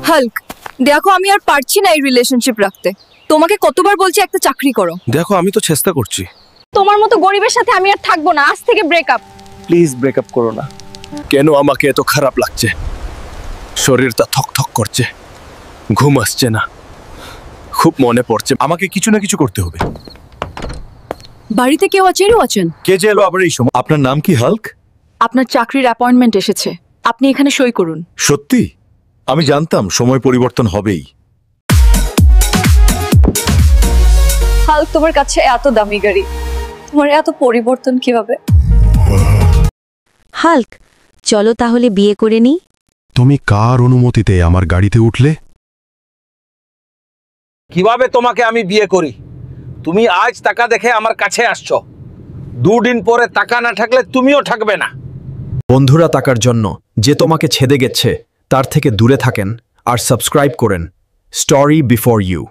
Hulk, দেখো আমি আর পারছি না এই রিলেশনশিপ রাখতে। তোমাকে কতবার বলছি একটা চাকরি করো। দেখো আমি তো চেষ্টা করছি। তোমার মতো গরিবের সাথে আমি আর থাকবো না, আজ থেকে ব্রেকআপ। প্লিজ ব্রেকআপ করো না। কেন আমাকে এত খারাপ লাগছে? শরীরটা থকথক করছে, ঘুম আসছে না, খুব মনে পড়ছে। আমাকে কিছু না কিছু করতে হবে। বাড়িতে কেউ আছেন? কে যে এলো আবার এই সময়? আপনার নাম কি হাল্ক? আপনার চাকরির অ্যাপয়েন্টমেন্ট এসেছে, আপনি এখানে সই করুন। সত্যি? আমি জানতাম সময় পরিবর্তন হবেই। হাল্ক, তোমার কাছে এত দামি গাড়ি, তোমার এত পরিবর্তন কিভাবে? হাল্ক, চলো তাহলে বিয়ে করে নিই। তুমি কার অনুমতিতে আমার গাড়িতে উঠলে? কিভাবে তোমাকে আমি বিয়ে করি? তুমি আজ টাকা দেখে আমার কাছে আসছো, দুদিন পরে টাকা না থাকলে তুমিও থাকবে না। বন্ধুরা, টাকার জন্য যে তোমাকে ছেড়ে গেছে তার থেকে দূরে থাকেন আর সাবস্ক্রাইব করেন স্টোরি বিফোর ইউ।